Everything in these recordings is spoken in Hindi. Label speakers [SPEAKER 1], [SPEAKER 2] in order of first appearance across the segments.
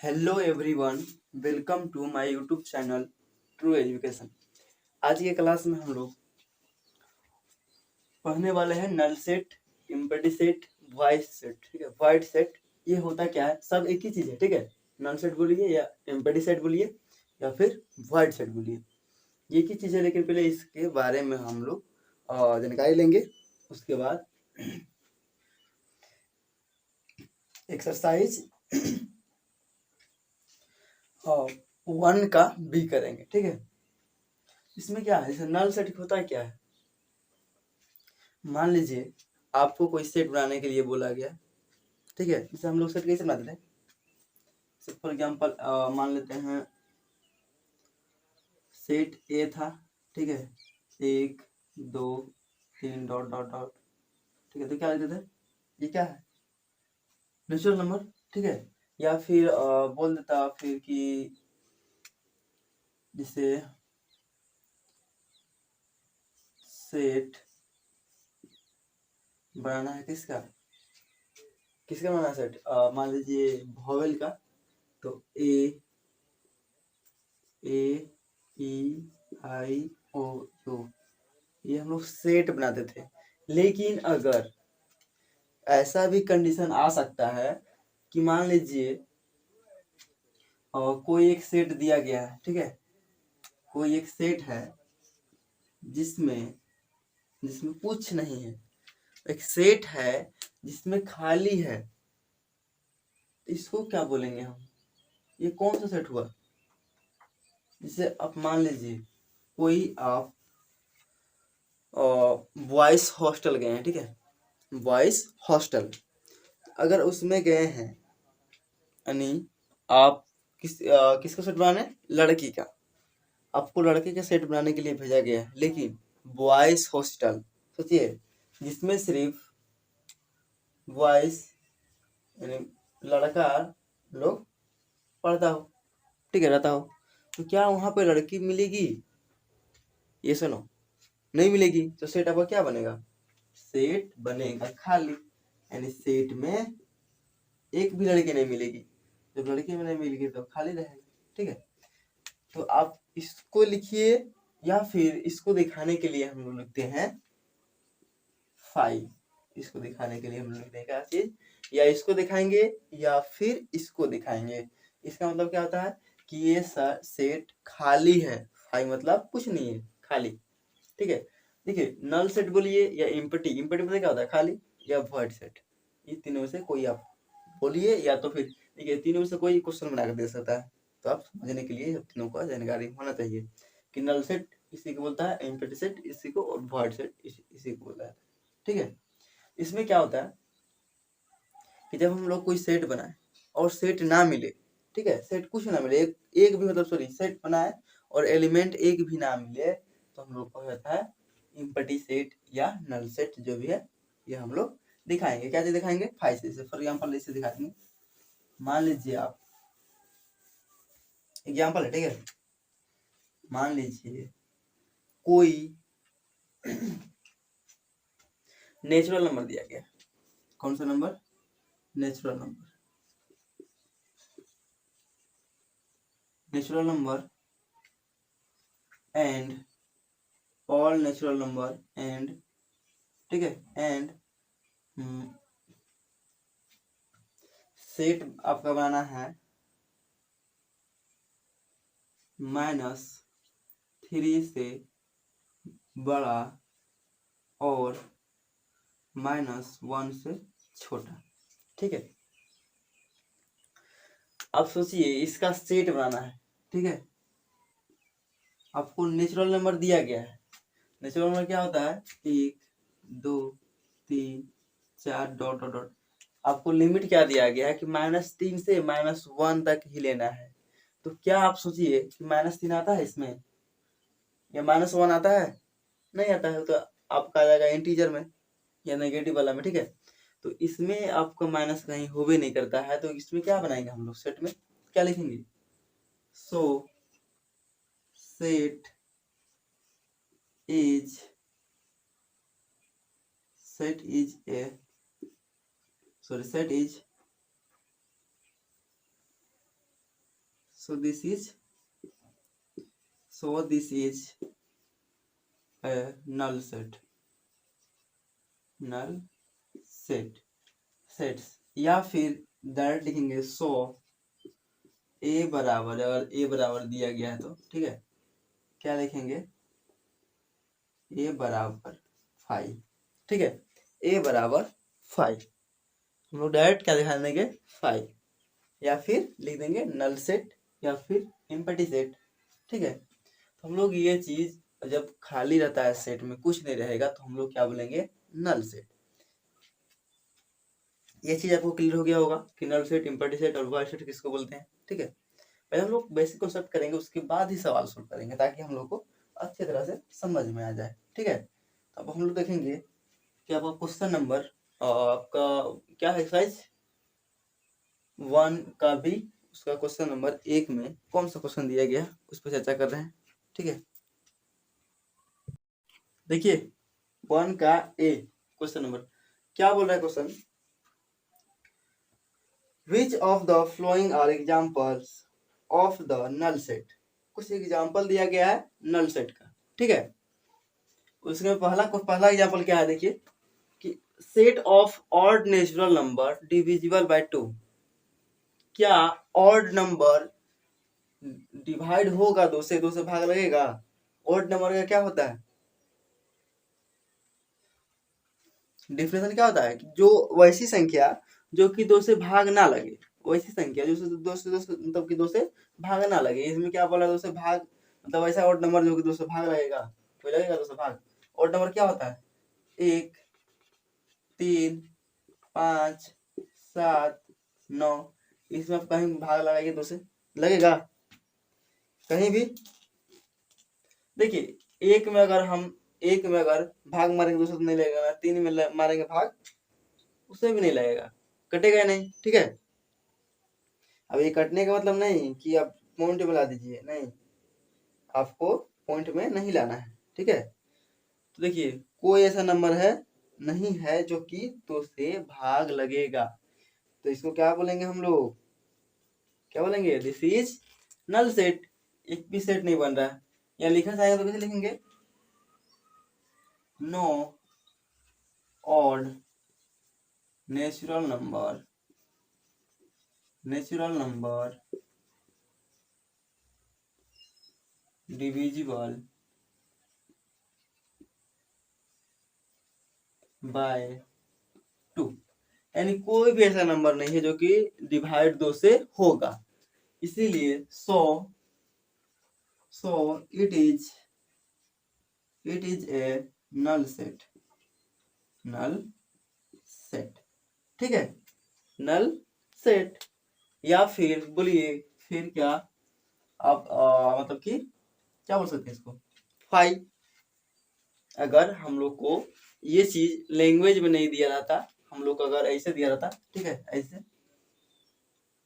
[SPEAKER 1] Hello everyone, welcome to my YouTube channel true education. आज के क्लास में हम लोग पढ़ने वाले हैं null set, empty set, void set. ठीक है, वॉइड सेट ये होता क्या है, सब एक ही चीज़ है। ठीक है, नल सेट बोलिए या एम्प्टी सेट बोलिए या फिर वॉइड सेट बोलिए, ये एक ही चीज़ है। लेकिन पहले इसके बारे में हम लोग जानकारी लेंगे। उसके बाद एक्सरसाइज 1 का भी करेंगे। ठीक है, इसमें क्या है, जैसे नल सेट होता है क्या है, मान लीजिए आपको कोई सेट बनाने के लिए बोला गया। ठीक है, जैसे हम लोग सेट कैसे बनाते थे, फॉर एग्जाम्पल मान लेते हैं सेट ए था। ठीक है, 1 2 3 डॉट डॉट डॉट। ठीक है, तो क्या लिखते थे, ये क्या है, नेचुरल नंबर। ठीक है, या फिर बोल देता फिर कि जिसे सेट बनाना है किसका किसका बनाना है सेट, मान लीजिए वॉवेल का, तो ए ई आई ओ यू, ये हम लोग सेट बनाते थे। लेकिन अगर ऐसा भी कंडीशन आ सकता है कि मान लीजिए कोई एक सेट दिया गया है। ठीक है, कोई एक सेट है जिसमें जिसमें कुछ नहीं है, एक सेट है जिसमें खाली है, इसको क्या बोलेंगे हम, ये कौन सा सेट हुआ। जैसे आप मान लीजिए कोई आप बॉयज हॉस्टल गए हैं। ठीक है, बॉयज हॉस्टल अगर उसमें गए हैं, यानी आप किसका सेट बनाने, लड़की का, आपको लड़के का सेट बनाने के लिए भेजा गया है। लेकिन बॉयज हॉस्टल, सोचिए, जिसमें सिर्फ बॉयज यानी लड़का लोग पढ़ता हो। ठीक है, रहता हो, तो क्या वहां पे लड़की मिलेगी, ये सुनो, नहीं मिलेगी। तो सेट आपका क्या बनेगा, सेट बनेगा खाली, यानी सेट में एक भी लड़की नहीं मिलेगी। जब लड़की में नहीं मिलेगी तो खाली रहेगा। ठीक है, तो आप इसको लिखिए या फिर इसको दिखाने के लिए हम लोग लिखते हैं 5। इसको दिखाने के लिए हम लोग लिखते हैं क्या चीज, या इसको दिखाएंगे या फिर इसको दिखाएंगे। इसका मतलब क्या होता है कि ये सेट खाली है, 5 मतलब कुछ नहीं है, खाली। ठीक है, देखिए नल सेट बोलिए या इम्पटी पता क्या होता है, खाली या वॉइड सेट, ये तीनों में से कोई आप बोलिए, या तो फिर देखिए तीनों में से कोई क्वेश्चन बनाकर दे सकता है। तो आप समझने के लिए तीनों का जानकारी होना चाहिए कि नल सेट इसी को बोलता है, एम्प्टी सेट इसी को, और वॉइड सेट इसी को बोलता है। ठीक है, इसमें क्या होता है कि जब हम लोग कोई सेट बनाए और सेट ना मिले, ठीक है, सेट कुछ ना मिले, एक भी मतलब सॉरी सेट बनाए और एलिमेंट एक भी ना मिले, तो हम लोग को होता है इम्पटी सेट या नल सेट, जो भी है ये हम लोग दिखाएंगे। क्या चीज दिखाएंगे, 5 से। फॉर एग्जाम्पल इसे दिखा देंगे, मान लीजिए आप, एग्जाम्पल है। ठीक है, मान लीजिए कोई नेचुरल नंबर दिया गया, कौन सा number, natural number, natural number and all natural number and, ठीक है, एंड सेट आपका बनाना है -3 से बड़ा और -1 से छोटा। ठीक है, अब सोचिए इसका सेट बनाना है। ठीक है, आपको नेचुरल नंबर दिया गया है। नेचुरल नंबर क्या होता है, 1 2 3 4 डॉट डॉट डॉट। आपको लिमिट क्या दिया गया है कि -3 से -1 तक ही लेना है। तो क्या आप सोचिए कि -3 आता है इसमें या -1 आता है, नहीं आता है, तो आपका आ जाएगा इंटीजर में या नेगेटिव वाला में। ठीक है, तो इसमें आपका माइनस कहीं हो भी नहीं करता है, तो इसमें क्या बनाएंगे हम लोग, सेट में क्या लिखेंगे, so set is a set is so this is a null set, nuल सेट्स, या फिर डायरेक्ट लिखेंगे सो ए बराबर, अगर ए बराबर दिया गया है तो ठीक है, क्या लिखेंगे, ए बराबर 5, ठीक है, ए बराबर 5, हम लोग डायरेक्ट क्या दिखा देंगे 5, या फिर लिख देंगे नल सेट या फिर एम्प्टी सेट, ठीक है। तो हम लोग ये चीज जब खाली रहता है सेट में कुछ नहीं रहेगा तो हम लोग क्या बोलेंगे, नल सेट। ये चीज आपको क्लियर हो गया होगा कि नल सेट, एम्प्टी सेट और वॉइड सेट किसको बोलते हैं, ठीक है। पहले हम लोग बेसिक कॉन्सेप्ट करेंगे, उसके बाद ही सवाल सोल्व करेंगे ताकि हम लोग को अच्छी तरह से समझ में आ जाए, ठीक है। तो अब हम लोग देखेंगे कि आपका क्वेश्चन नंबर आपका क्या है, एक्सरसाइज 1 का भी उसका क्वेश्चन नंबर 1 में कौन सा क्वेश्चन दिया गया उस पर चर्चा कर रहे हैं, ठीक है। देखिए 1 का ए क्वेश्चन नंबर क्या बोल रहा है question, which of the following are examples of the null set. कुछ एग्जाम्पल दिया गया है नल सेट का, ठीक है। उसमें पहला एग्जाम्पल क्या है, देखिए कि set of odd natural number divisible by 2। क्या ऑड नंबर डिवाइड होगा, 2 से भाग लगेगा। ऑड नंबर का क्या होता है, डिफिनेशन क्या होता है कि जो वैसी संख्या जो कि 2 से भाग ना लगे, वैसी संख्या जो 2 से मतलब कि 2 से भाग ना लगे। इसमें क्या बोला, 2 से भाग मतलब ऐसा ऑड नंबर जो कि 2 से भाग लगेगा, कोई लगेगा 2 से भाग। ऑड नंबर क्या होता है, 1 3 5 7 9, इसमें आप कहीं भाग लगाइए 2 से, लगेगा कहीं भी। देखिए एक में अगर भाग मारेंगे 2 से तो नहीं लगेगा, 3 में मारेंगे भाग उससे भी नहीं लगेगा, कटेगा नहीं, ठीक है। अब ये कटने का मतलब नहीं कि आप पॉइंट में ला दीजिए, नहीं, आपको पॉइंट में नहीं लाना है, ठीक है। तो देखिए कोई ऐसा नंबर है नहीं है जो कि 2 से भाग लगेगा, तो इसको क्या बोलेंगे हम लोग, क्या बोलेंगे, दिस इज नल सेट। एक भी सेट नहीं बन रहा है, या लिखना चाहेंगे तो कैसे लिखेंगे, no odd natural number divisible by 2। यानी कोई भी ऐसा नंबर नहीं है जो कि डिवाइड 2 से होगा, इसीलिए so it is a null set, ठीक है, नल सेट। या फिर बोलिए फिर क्या आप मतलब कि क्या बोल सकते हैं इसको, 5। अगर हम लोग को ये चीज लैंग्वेज में नहीं दिया रहता, हम लोग को अगर ऐसे दिया रहता, ठीक है,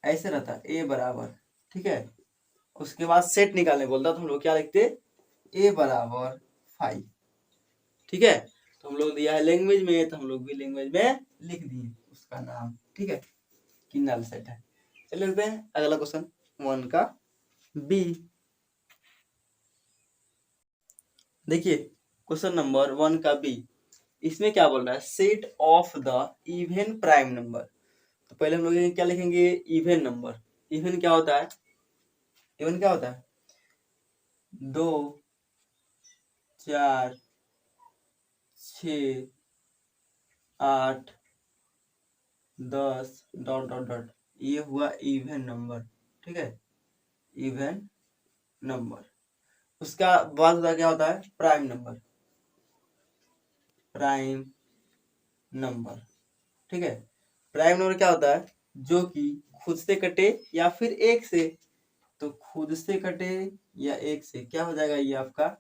[SPEAKER 1] ऐसे रहता ए बराबर, ठीक है, उसके बाद सेट निकालने बोलता तो हम लोग क्या लिखते, ए बराबर 5, ठीक है। तो हम लोग दिया है लैंग्वेज में तो हम लोग भी लैंग्वेज में लिख दिए उसका नाम, ठीक है, कि नल सेट है। चलिए लिखते हैं अगला क्वेश्चन 1 का बी। देखिए क्वेश्चन नंबर 1 का बी, इसमें क्या बोल रहा है, set of the even prime number. तो पहले हम लोग क्या लिखेंगे, इवन नंबर। इवन क्या होता है, 2 4 6 8 10 डॉट डॉट डॉट, ये हुआ इवन नंबर, ठीक है, इवन नंबर। उसका बाद होता क्या होता है, प्राइम नंबर, ठीक है। प्राइम नंबर क्या होता है, जो कि खुद से कटे या फिर 1 से। तो खुद से कटे या 1 से क्या हो जाएगा, ये आपका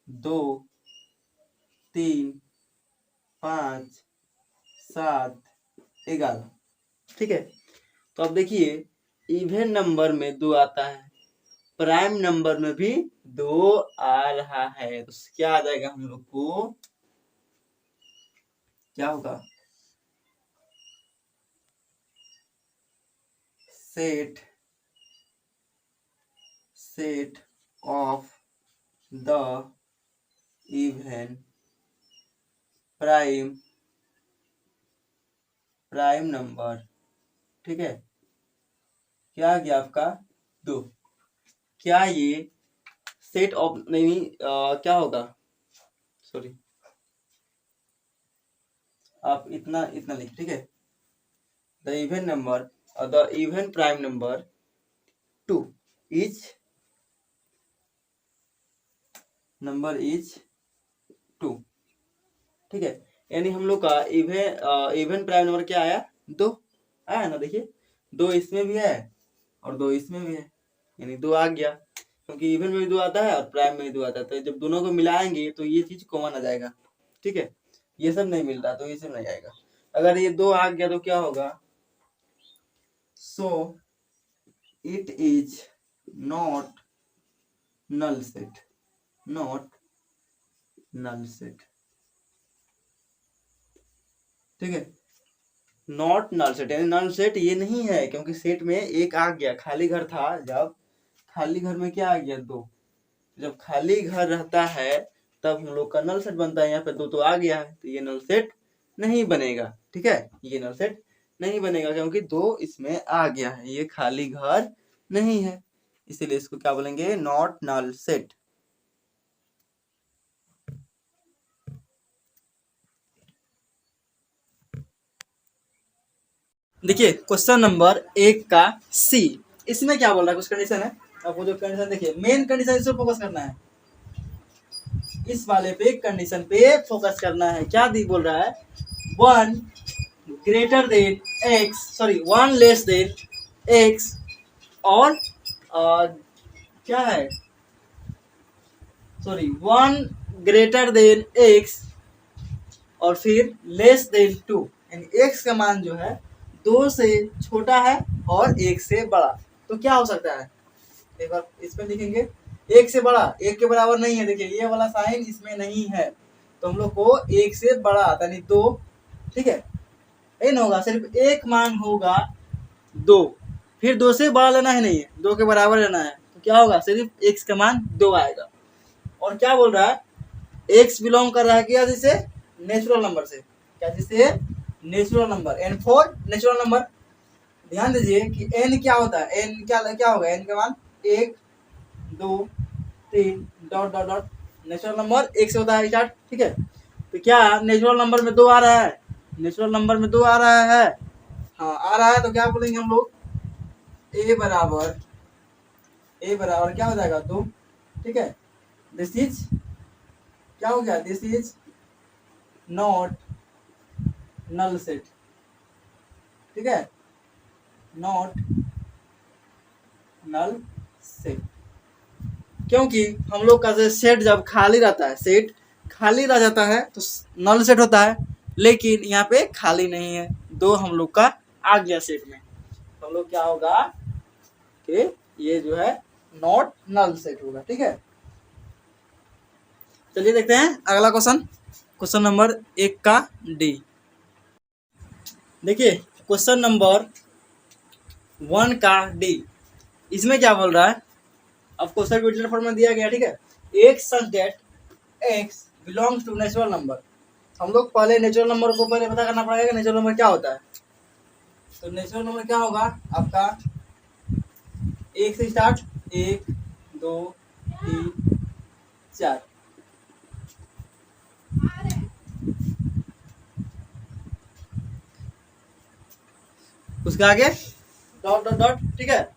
[SPEAKER 1] 2 3 5 7 11, ठीक है। तो अब देखिए इवन नंबर में 2 आता है, प्राइम नंबर में भी 2 आ रहा है, तो क्या आ जाएगा हम लोग को, क्या होगा, set set of the even prime number, ठीक है। क्या आ गया आपका 2। क्या ये सेट ऑफ नहीं क्या होगा, सॉरी आप इतना इतना लिख, ठीक है। द इवन नंबर और the even prime number 2 is number is 2, ठीक है। यानी हम लोग का इवन प्राइम नंबर क्या आया 2 आया ना, देखिए 2 इसमें भी है और 2 इसमें भी है, यानी 2 आ गया, क्योंकि इवन में भी 2 आता है और प्राइम में भी 2 आता है, तो जब दोनों को मिलाएंगे तो ये चीज कॉमन आ जाएगा, ठीक है। ये सब नहीं मिल रहा तो ये सब नहीं आएगा। अगर ये 2 आ गया तो क्या होगा, so it is not null set, not null set, ठीक है। नॉट नल सेट यानी नल सेट ये नहीं है, क्योंकि सेट में एक आ गया, खाली घर था, जब खाली घर में क्या आ गया 2, जब खाली घर रहता है तब हम लोग का नल सेट बनता है। यहाँ पे 2 तो आ गया है, तो ये नल सेट नहीं बनेगा, ठीक है। ये नल सेट नहीं बनेगा क्योंकि 2 इसमें आ गया है, ये खाली घर नहीं है, इसीलिए इसको क्या बोलेंगे, नॉट नल सेट। देखिए क्वेश्चन नंबर 1 का सी, इसमें क्या बोल रहा है, कुछ कंडीशन है, आपको जो कंडीशन देखिए, मेन कंडीशन इस पर फोकस करना है, इस वाले पे कंडीशन पे फोकस करना है। क्या दी बोल रहा है, 1 greater than x, sorry 1 less than x, और क्या है, सॉरी 1 ग्रेटर देन एक्स और फिर लेस देन 2, यानी एक्स का मान जो है 2 से छोटा है और 1 से बड़ा, तो क्या हो सकता है, एक बार इस पे लिखेंगे, 1 से बड़ा 1 के बराबर नहीं है, देखिए ये वाला साइन इसमें नहीं है, तो हम लोग को 1 से बड़ा यानी 2, ठीक है। एन होगा, सिर्फ एक मान होगा 2, फिर 2 से बड़ा लेना है नहीं है, 2 के बराबर लेना है, तो क्या होगा, सिर्फ एक्स का मान 2 आएगा। और क्या बोल रहा है, एक्स बिलोंग कर रहा है क्या, जिसे नेचुरल नंबर से, क्या जिसे natural number, N for natural number. ध्यान दीजिए कि एन क्या होता है, एन क्या क्या होगा, एन का मान 1 2 3 dot dot dot, natural number 1 से होता है स्टार्ट, ठीक है। तो क्या नेचुरल नंबर में 2 आ रहा है, नेचुरल नंबर में 2 आ रहा है, हाँ आ रहा है, तो क्या बोलेंगे हम लोग, ए बराबर क्या हो जाएगा 2, ठीक है। दिस इज क्या हो गया, this is not null set, ठीक है, नॉट नल सेट, क्योंकि हम लोग का सेट जब खाली रहता है, सेट खाली रह जाता है तो नल सेट होता है, लेकिन यहाँ पे खाली नहीं है, 2 हम लोग का आ गया सेट में, तो हम लोग क्या होगा कि ये जो है नॉट नल सेट होगा, ठीक है। चलिए देखते हैं अगला क्वेश्चन, क्वेश्चन नंबर 1 का डी। देखिए क्वेश्चन नंबर 1 का डी, इसमें क्या बोल रहा है, अब क्वेश्चन रिटन फॉर्म में दिया गया, ठीक है। X such that x belongs to natural number, हम लोग पहले नेचुरल नंबर को पहले पता करना पड़ेगा कि नेचुरल नंबर क्या होता है। तो नेचुरल नंबर क्या होगा आपका, 1 से स्टार्ट, 1 2 3 4, उसके आगे डॉट डॉट डॉट, ठीक है।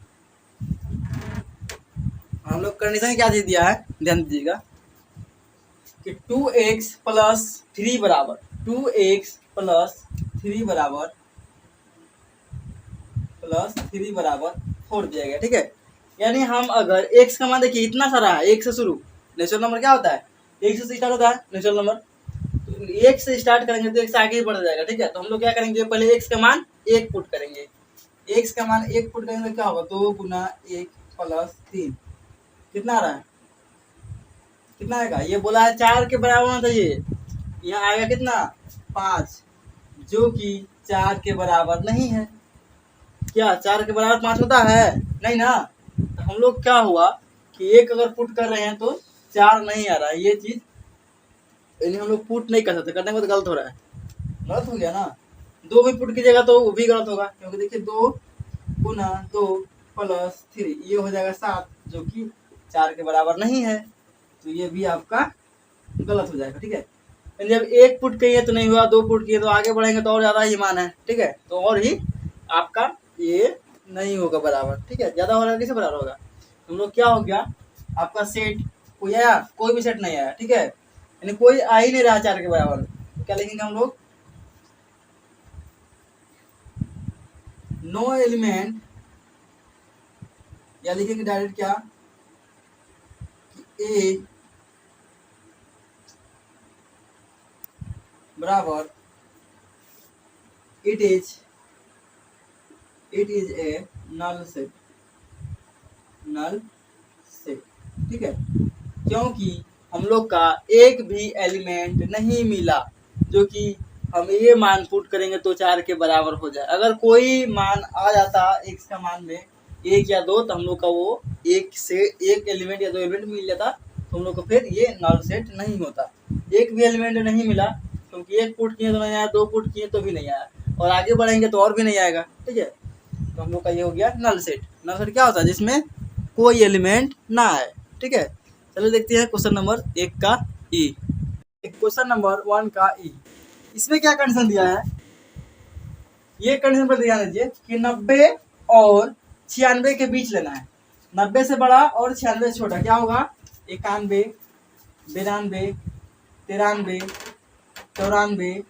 [SPEAKER 1] हम लोग कंडीशन क्या दे दिया है, ध्यान दीजिएगा कि 2x प्लस 3 बराबर 2x प्लस 3 बराबर 4 दिया गया, ठीक है। यानी हम अगर x का मान देखिए इतना सारा है, 1 से शुरू, नेचुरल नंबर क्या होता है 1 से स्टार्ट होता है नेचुरल नंबर, तो 1 से स्टार्ट करेंगे तो 1 से आगे ही बढ़ जाएगा, ठीक है। तो हम लोग क्या करेंगे, पहले x का मान 1 पुट करेंगे, x का मान 1 पुट करेंगे तो क्या होगा, 2 गुना 1 प्लस 3, कितना आ रहा है, कितना आएगा, ये बोला है 4 के बराबर होना चाहिए, यहाँ आएगा कितना 5, जो कि 4 के बराबर नहीं है। क्या 4 के बराबर 5 होता है, नहीं ना, तो हम लोग क्या हुआ कि एक अगर पुट कर रहे हैं तो 4 नहीं आ रहा है, ये चीज यानी हम लोग पुट नहीं कर सकते, करने के बाद गलत हो रहा है, गलत हो गया ना। 2 भी पुट कीजिएगा तो वो भी गलत होगा, क्योंकि देखिए 2 गुना 2 प्लस 3 ये हो जाएगा 7, जो कि 4 के बराबर नहीं है, तो ये भी आपका गलत हो जाएगा। ठीक है, जब एक पुट किए तो नहीं हुआ, 2 पुट किए तो आगे बढ़ेंगे तो और ज्यादा ही मान है। ठीक है, तो और ही आपका ये नहीं होगा बराबर। ठीक है, ज्यादा हो रहा है, किसे बराबर होगा। हम लोग क्या हो गया, आपका सेट कोई आया, कोई भी सेट नहीं आया। ठीक है, यानी कोई आ ही नहीं रहा 4 के बराबर, तो क्या लिखेंगे हम लोग, नो एलिमेंट, या लिखेंगे डायरेक्ट क्या, ए बराबर it is a null set, null set. ठीक है, क्योंकि हम लोग का एक भी एलिमेंट नहीं मिला जो कि हम ये मान पुट करेंगे तो 4 के बराबर हो जाए। अगर कोई मान आ जाता x का मान में 1 या 2, तो हम लोग का वो एक से एक एलिमेंट या 2 एलिमेंट मिल जाता, तो हम लोग को फिर ये नल सेट नहीं होता। एक भी एलिमेंट नहीं मिला, क्योंकि एक पुट किए तो नहीं आया, 2 पुट किए तो भी नहीं आया, और आगे बढ़ेंगे तो और भी नहीं आएगा। ठीक है, तो हम लोग का ये हो गया नल सेट। नल सेट क्या होता है, जिसमें कोई एलिमेंट ना आए। ठीक है, चलो देखते हैं क्वेश्चन नंबर 1 का ई। क्वेश्चन नंबर 1 का ई, इसमें क्या कंडीशन दिया है, ये कंडीशन पर ध्यान दीजिए कि 90 और 96 के बीच लेना है। 90 से बड़ा और 96 से छोटा क्या होगा, 91, 92, 93, 94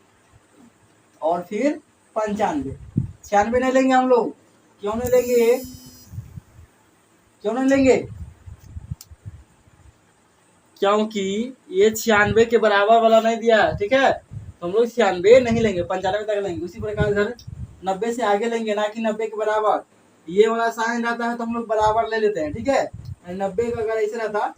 [SPEAKER 1] और फिर 95। 96 नहीं लेंगे हम लोग, क्यों नहीं लेंगे, क्यों नहीं लेंगे, क्योंकि ये 96 के बराबर वाला नहीं दिया है। ठीक है, तो हम लोग 96 नहीं लेंगे, 95 तक लेंगे। उसी प्रकार इधर 90 से आगे लेंगे, ना कि 90 के बराबर। ये वाला साइन रहता है तो हम लोग बराबर ले लेते हैं। ठीक है, 90 का अगर ऐसे रहता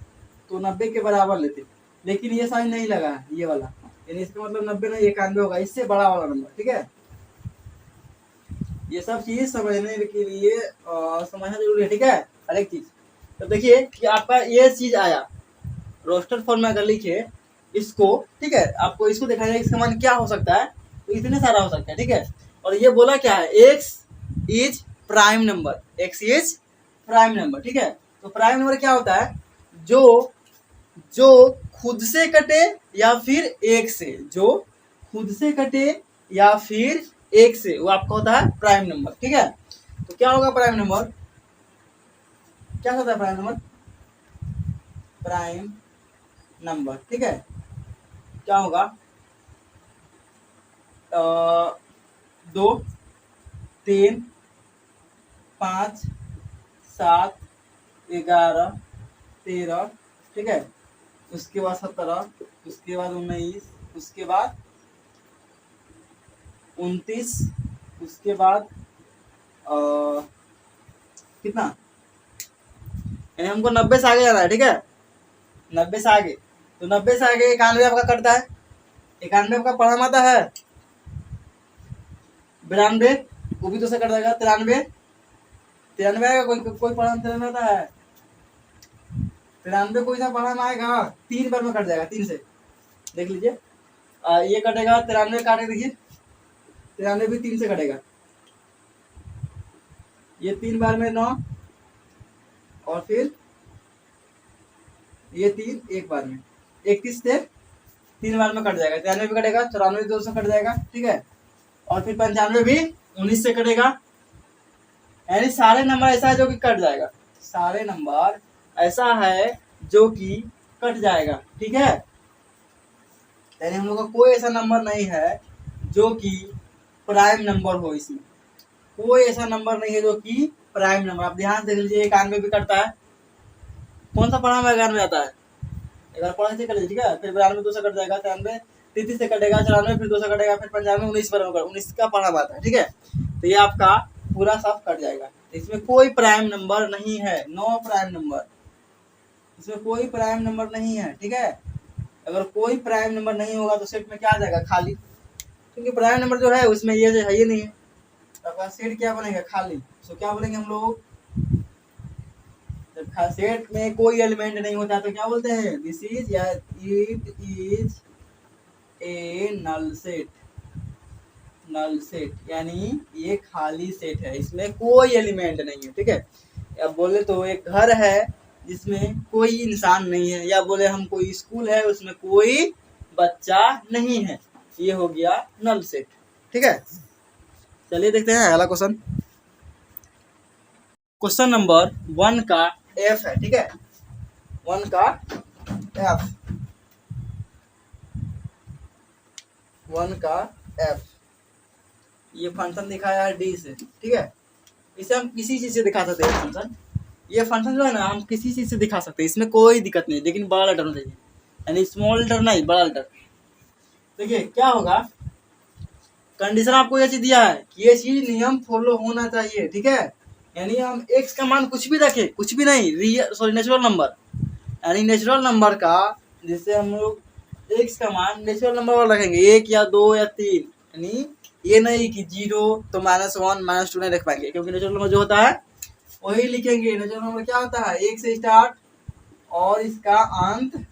[SPEAKER 1] तो 90 के बराबर लेते, लेकिन ये साइन नहीं लगा है ये वाला, यानी इसका मतलब 90 नहीं 91 होगा, इससे बड़ा वाला नंबर। ठीक है, ये सब चीज समझने के लिए समझना जरूरी है। ठीक है, हर एक चीज। तो देखिए कि आपका ये चीज आया रोस्टर फॉर्म में अगर लिखे इसको, ठीक है, आपको इसको दिखाना है इसका मान क्या हो सकता है, तो इतने सारा हो सकता है। ठीक है, और ये बोला क्या है, x is prime number, x is prime number. ठीक है, तो प्राइम नंबर क्या होता है, जो जो खुद से कटे या फिर एक से, जो खुद से कटे या फिर एक से, वो आपका होता है प्राइम नंबर। ठीक है, तो क्या होगा प्राइम नंबर, क्या होता है प्राइम नंबर, प्राइम नंबर। ठीक है, क्या होगा, 2, 3, 5, 7, 11, 13। ठीक है, उसके बाद 17, उसके बाद 19, उसके बाद 29, उसके बाद कितना, यानी हमको 90 से आगे जाना है। ठीक है, 90 से आगे, तो 90 से आगे 91 आपका कटता है, 91 आपका पढ़ा आता है, 92 वो भी तो से कट जाएगा, 93, 93 आएगा, कोई पढ़ा 93 आता है, 93 कोई सा पढ़ा में आएगा, 3 बार में कट जाएगा, 3 से देख लीजिए। ये कटेगा 93 काटे, देखिए 93 भी 3 से कटेगा, ये 3 बार में 9, और फिर ये 3 एक बार में 31 से 3 बार में कट जाएगा, 93 भी कटेगा, 94 2 से कट जाएगा। ठीक है, और फिर 95 भी 19 से कटेगा, यानी सारे नंबर ऐसा है जो कि कट जाएगा, सारे नंबर ऐसा है जो कि कट जाएगा। ठीक है, यानी हम लोग का कोई ऐसा नंबर नहीं है जो कि प्राइम नंबर हो, इसमें कोई ऐसा नंबर नहीं है जो कि प्राइम नंबर। आप ध्यान देख लीजिए, 91 भी कटता है, कौन सा पढ़ा में 91 आता है, एक बार पढ़ा से कर लीजिए। ठीक है, फिर 92 2 से कट जाएगा, 93 33 से कटेगा, 94 फिर 2 से कटेगा, फिर 95 19 पर 19 का पढ़ा आता है। ठीक है, तो ये आपका पूरा सब कट जाएगा, इसमें कोई प्राइम नंबर नहीं है, नो प्राइम नंबर, इसमें कोई प्राइम नंबर नहीं है। ठीक है, अगर कोई प्राइम नंबर नहीं होगा तो सेट में क्या आ जाएगा, खाली, क्योंकि प्राइम नंबर जो है उसमें ये है ही नहीं है, तो आपका सेट क्या बनेगा, खाली। तो क्या बोलेंगे हम लोग, सेट में कोई एलिमेंट नहीं होता तो क्या बोलते हैं, दिस इज या it is a null set. Null set यानी ये खाली सेट है, इसमें कोई एलिमेंट नहीं है, ठीक है। अब बोले तो एक घर है जिसमें कोई इंसान नहीं है, या बोले हम कोई स्कूल है उसमें कोई बच्चा नहीं है, ये हो गया नल सेट, ठीक है। चलिए देखते हैं अगला क्वेश्चन। क्वेश्चन नंबर 1 का एफ है, ठीक है। 1 का एफ, 1 का एफ, ये फंक्शन दिखाया है डी से, ठीक है। इसे हम किसी चीज से दिखा सकते हैं फंक्शन, ये फंक्शन जो है ना हम किसी चीज से दिखा सकते हैं, इसमें कोई दिक्कत नहीं, लेकिन बड़ा लेटर होना चाहिए, यानी स्मॉल लेटर नहीं, बड़ा लेटर। देखिए क्या होगा, कंडीशन आपको ये चीज दिया है कि ये चीज नियम फॉलो होना चाहिए, ठीक है। यानी हम एक्स का मान कुछ भी रखें, कुछ भी नहीं, रियल सॉरी नेचुरल नंबर, यानी नेचुरल नंबर का, जिससे हम लोग एक्स का मान नेचुरल नंबर वाला रखेंगे, 1 या 2 या 3, यानी ये नहीं कि 0 तो -1 -2 नहीं रख पाएंगे, क्योंकि नेचुरल नंबर जो होता है वही लिखेंगे। नेचुरल नंबर क्या होता है, 1 से स्टार्ट और इसका अंत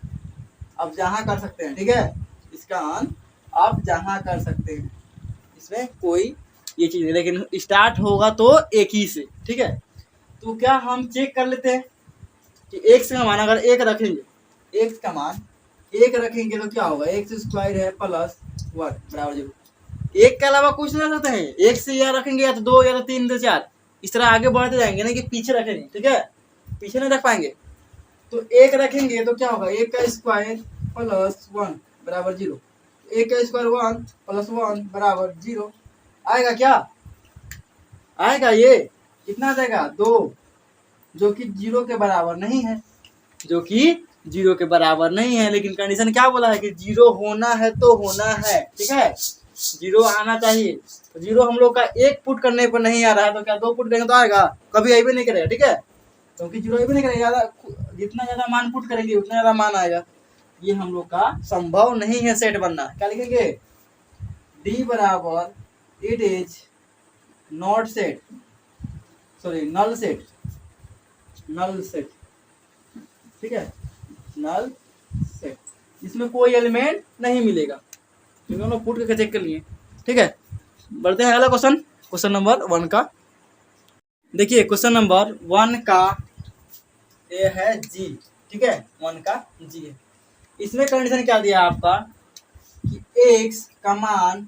[SPEAKER 1] आप जहाँ कर सकते हैं, ठीक है। इसका अंत आप जहाँ कर सकते हैं, इसमें कोई ये चीज है, लेकिन स्टार्ट होगा तो एक ही से, ठीक है। तो क्या हम चेक कर लेते हैं कि एक्स का मान अगर 1 रखेंगे, एक्स का मान 1 रखेंगे तो क्या होगा, एक्स स्क्वायर है प्लस 1 बराबर 0। 1 के अलावा कुछ नहीं रख सकते हैं, 1 से या रखेंगे या तो 2 या तो 3 तो 4, इस तरह आगे बढ़ते जाएंगे, नहीं कि पीछे रखेंगे, ठीक है, पीछे नहीं रख पाएंगे। तो 1 रखेंगे तो क्या होगा, 1 का स्क्वायर प्लस 1 बराबर 0, 1 का स्क्वायर 1 प्लस 1 बराबर 0 आएगा, क्या आएगा, ये कितना आ जाएगा 2, जो कि 0 के बराबर नहीं है, जो कि 0 के बराबर नहीं है। लेकिन कंडीशन क्या बोला है कि 0 होना है तो होना है, ठीक है, 0 आना चाहिए। तो 0 हम लोग का 1 पुट करने पर नहीं आ रहा है, तो क्या 2 पुट करेंगे तो आएगा, कभी आई भी नहीं करेगा, ठीक है, क्योंकि 0 आई भी नहीं करेगा, जितना ज्यादा मान पुट करेंगे उतना ज्यादा मान आएगा। ये हम लोग का संभव नहीं है सेट बनना। क्या लिखेंगे, डी बराबर it is not set, sorry null set, null set, ठीक है, नल सेट, इसमें कोई एलिमेंट नहीं मिलेगा, क्योंकि हम लोग पुट करके चेक कर लिए, ठीक है। बढ़ते हैं अगला क्वेश्चन, क्वेश्चन नंबर 1 का। देखिए क्वेश्चन नंबर 1 का ये है जी, ठीक है, 1 का जी है। इसमें कंडीशन क्या दिया आपका कि एक्स का मान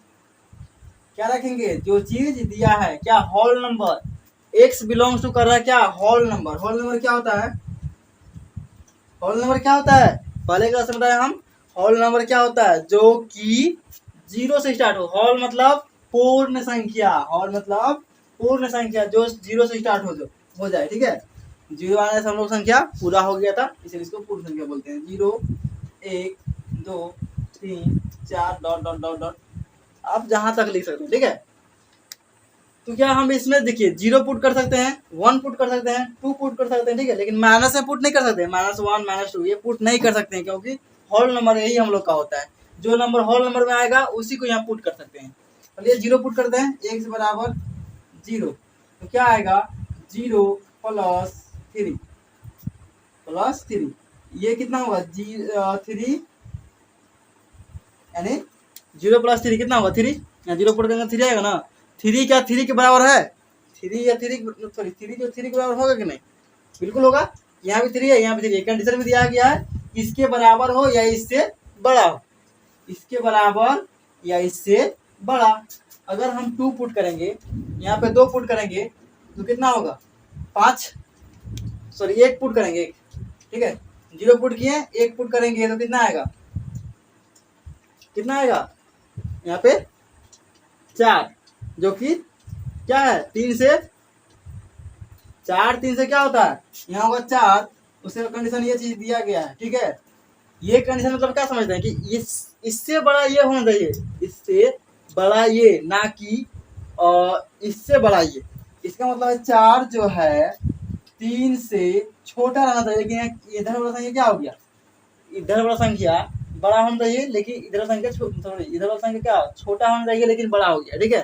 [SPEAKER 1] क्या रखेंगे, जो चीज दिया है, क्या whole number, x belongs to कर रहा है क्या, होल नंबर। होल नंबर क्या होता है, होल नंबर क्या होता है, पहले क्लास में बताया हम, होल नंबर क्या होता है, जो कि 0 से स्टार्ट हो। होल मतलब पूर्ण संख्या, होल मतलब पूर्ण संख्या जो 0 से स्टार्ट हो जाए, ठीक है। 0 आने से हम लोग संख्या पूरा हो गया था, इसलिए इसको पूर्ण संख्या बोलते हैं। 0 1 2 3 4 डॉट डॉट डॉट डॉट, आप जहां तक लिख सकते हैं, ठीक है। तो क्या हम इसमें देखिए 0 पुट कर सकते हैं, 1 पुट कर सकते हैं, 2 पुट कर सकते हैं, ठीक है, लेकिन माइनस में पुट नहीं कर सकते, -1 -2 ये पुट नहीं कर सकते हैं, क्योंकि होल नंबर यही हम लोग का होता है, जो नंबर होल नंबर में आएगा उसी को यहाँ पुट कर सकते हैं। चलिए 0 पुट करते हैं, x बराबर 0, तो क्या आएगा 0 प्लस 3, ये कितना होगा 3, यानी 0 प्लस 3 कितना होगा 3, 0 पुट करेंगे 3 आएगा ना। 3 क्या 3 के बराबर है, 3 या 3 सॉरी 3 जो 3 के बराबर होगा कि नहीं, बिल्कुल होगा। यहाँ भी 3 है, यहाँ भी 3 है, कंडीशन में दिया गया है इसके बराबर हो या इससे बड़ा हो, इसके बराबर या इससे बड़ा। अगर हम 2 पुट करेंगे, यहाँ पे 2 पुट करेंगे तो कितना होगा 5, सॉरी 1 पुट करेंगे, ठीक है, 0 पुट किए, 1 पुट करेंगे तो कितना आएगा, कितना आएगा यहाँ पे 4, जो कि क्या है 3 से 4, 3 से क्या होता है यहाँ होगा 4, उससे कंडीशन ये चीज दिया गया है, ठीक है। ये कंडीशन मतलब क्या समझते हैं कि इससे बड़ा ये होना चाहिए, इससे बड़ा ये, ना कि इससे बड़ा ये। इसका मतलब 4 जो है 3 से छोटा रहना चाहिए, लेकिन इधर वाला संख्या क्या हो गया, इधर वाला संख्या बड़ा होना चाहिए, लेकिन इधर संख्या इधर वाला संख्या क्या छोटा होना चाहिए लेकिन बड़ा हो गया, ठीक है।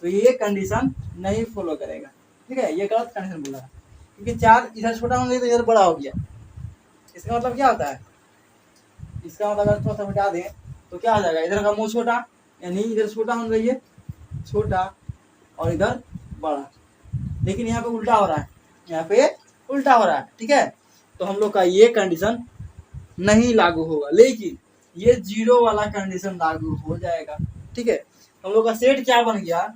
[SPEAKER 1] तो ये कंडीशन नहीं फॉलो करेगा, ठीक है, ये गलत कंडीशन बोला है। क्योंकि 4 इधर छोटा होने तो इधर बड़ा हो गया। इसका मतलब क्या होता है, इसका मतलब अगर थोड़ा सा मिटा दें तो क्या हो जाएगा, इधर का मुंह छोटा, यानी इधर छोटा होना चाहिए, छोटा, और इधर बड़ा। लेकिन यहाँ पे उल्टा हो रहा है, यहाँ पे उल्टा हो रहा है, ठीक है। तो हम लोग का ये कंडीशन नहीं लागू होगा, लेकिन ये 0 वाला कंडीशन लागू हो जाएगा, ठीक है। हम लोग का सेट क्या बन गया,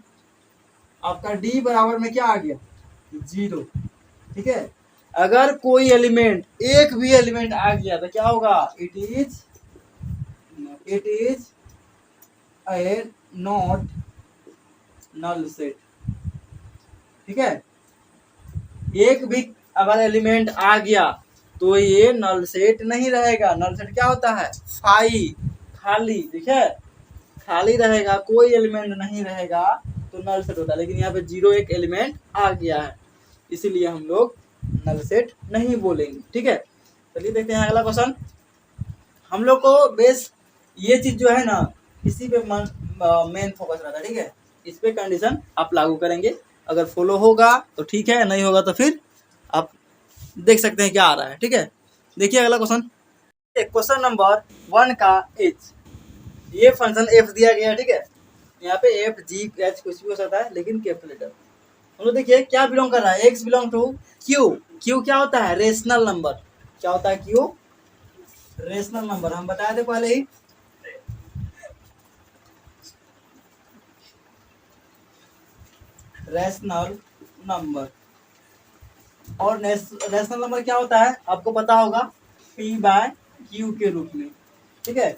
[SPEAKER 1] आपका डी बराबर में क्या आ गया, 0, ठीक है। अगर कोई एलिमेंट, एक भी एलिमेंट आ गया तो क्या होगा, it is a not null set, ठीक है। एक भी अगर एलिमेंट आ गया तो ये नल सेट नहीं रहेगा। नल सेट क्या होता है, खाली, ठीक है, खाली रहेगा, कोई एलिमेंट नहीं रहेगा तो नल सेट होता है। लेकिन यहाँ पे 0 एक एलिमेंट आ गया है, इसीलिए हम लोग नल सेट नहीं बोलेंगे, ठीक है। चलिए देखते हैं अगला क्वेश्चन। हम लोग को बेस ये चीज जो है ना, इसी पे मेन फोकस रहता है, ठीक है। इस पे कंडीशन आप लागू करेंगे, अगर फॉलो होगा तो ठीक है, नहीं होगा तो फिर आप देख सकते हैं क्या आ रहा है, ठीक है। देखिए अगला क्वेश्चन, क्वेश्चन नंबर 1 का एच, ये फंक्शन एफ दिया गया है, ठीक है। यहाँ पे एफ जी एच कुछ भी हो सकता है, लेकिन कैपिटल लेटर। हम लोग देखिए क्या बिलोंग कर रहा है, x belong to Q. Q क्या होता है, रेशनल नंबर। क्या होता है क्यू, रेशनल नंबर, हम बताए थे पहले ही। रेशनल नंबर, और रेशनल नंबर क्या होता है आपको पता होगा, पी बाय क्यू के रूप में, ठीक है।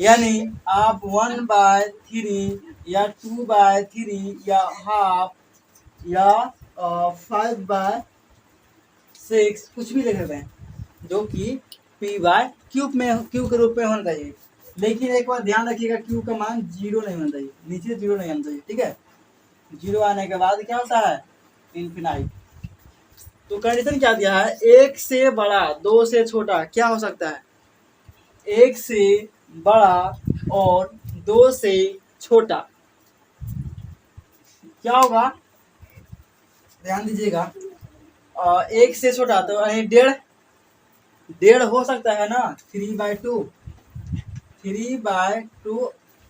[SPEAKER 1] यानी आप 1/3 या 2/3 या हाफ या 5/6 कुछ भी लिख सकते हैं, जो कि पी बाय क्यूब में, क्यू के रूप में होना चाहिए। लेकिन एक बार ध्यान रखिएगा, क्यू का मान 0 नहीं होना चाहिए, नीचे 0 नहीं आना चाहिए, ठीक है। 0 आने के बाद क्या होता है, इनफिनाइट। तो कंडीशन क्या दिया है, 1 से बड़ा 2 से छोटा क्या हो सकता है, 1 से बड़ा और 2 से छोटा क्या होगा, ध्यान दीजिएगा। 1 से छोटा तो यानी 1.5 हो सकता है ना, 3/2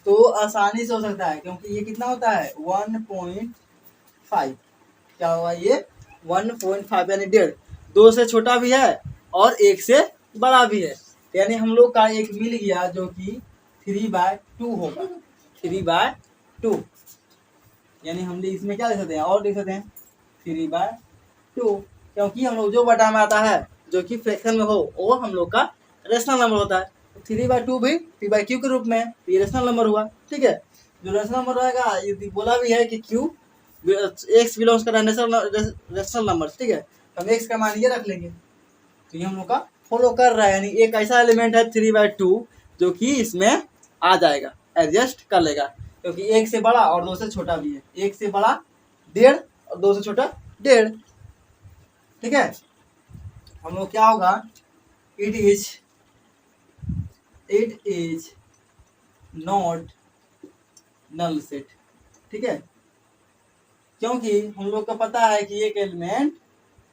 [SPEAKER 1] तो आसानी से हो सकता है, क्योंकि ये कितना होता है 1.5, क्या होगा ये 1.5 यानी 1.5। 2 से छोटा भी है और 1 से बड़ा भी है, यानी हम लोग का एक मिल गया जो कि 3/2 होगा, 3/2। यानी हम इसमें क्या लिख सकते हैं, और लिख सकते हैं 3/2, क्योंकि हम लोग जो बटा में आता है जो कि फ्रैक्शन में हो वो हम लोग का रेशनल नंबर होता है। 3/2 भी p/q के रूप में, ये रेशनल नंबर हुआ, ठीक है। जो रेशनल नंबर रहेगा, ये बोला भी है कि q एक्स बिलोंग्स कर रेशनल नंबर, ठीक है। हम एक्स का मान ये रख लेंगे, तो ये हम लोग का फॉलो कर रहा है। यानी एक ऐसा एलिमेंट है 3/2 जो कि इसमें आ जाएगा, एडजस्ट कर लेगा, क्योंकि 1 से बड़ा और 2 से छोटा भी है। 1 से बड़ा 1.5 और 2 से छोटा 1.5, ठीक है। हम लोग क्या होगा, it is not null set, ठीक है। क्योंकि हम लोग को पता है कि एक एलिमेंट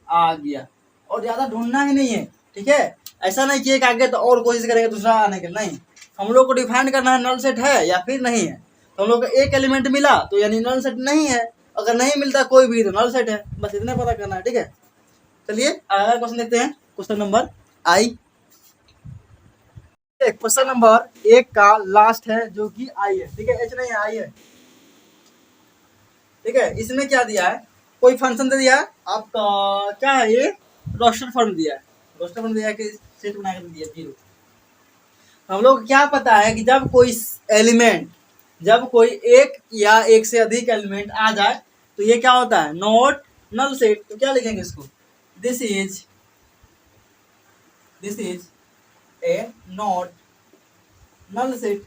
[SPEAKER 1] आ गया और ज्यादा ढूंढना ही नहीं है, ठीक है। ऐसा नहीं कि एक आ गया तो और कोशिश करेंगे दूसरा आने के, नहीं। हम लोग को डिफाइन करना है नल सेट है या फिर नहीं है। तो हम लोग को एक एलिमेंट मिला तो यानी नल सेट नहीं है, अगर नहीं मिलता कोई भी तो नल सेट है, बस इतना पता करना है, ठीक है। चलिए अगला क्वेश्चन देखते हैं, क्वेश्चन नंबर आई। क्वेश्चन नंबर 1 का लास्ट है जो कि आई है, ठीक है, एच नहीं है, आई है, ठीक है। इसमें क्या दिया है, कोई फंक्शन दे दिया है आपका, क्या है ये, रोस्टर फॉर्म दिया है, रोस्टर फॉर्म दिया है कि सेट बना कर दिया 0। हम लोग क्या पता है कि जब कोई एलिमेंट, जब कोई एक या एक से अधिक एलिमेंट आ जाए तो ये क्या होता है, नॉट नल सेट। तो क्या लिखेंगे इसको, this is a not null set,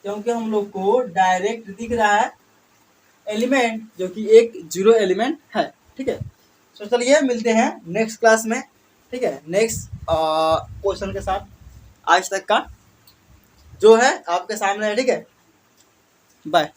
[SPEAKER 1] क्योंकि हम लोग को डायरेक्ट दिख रहा है एलिमेंट जो कि एक 0 एलिमेंट है, ठीक है। तो चलिए मिलते हैं नेक्स्ट क्लास में, ठीक है, नेक्स्ट क्वेश्चन के साथ। आज तक का जो है आपके सामने है, ठीक है, बाय।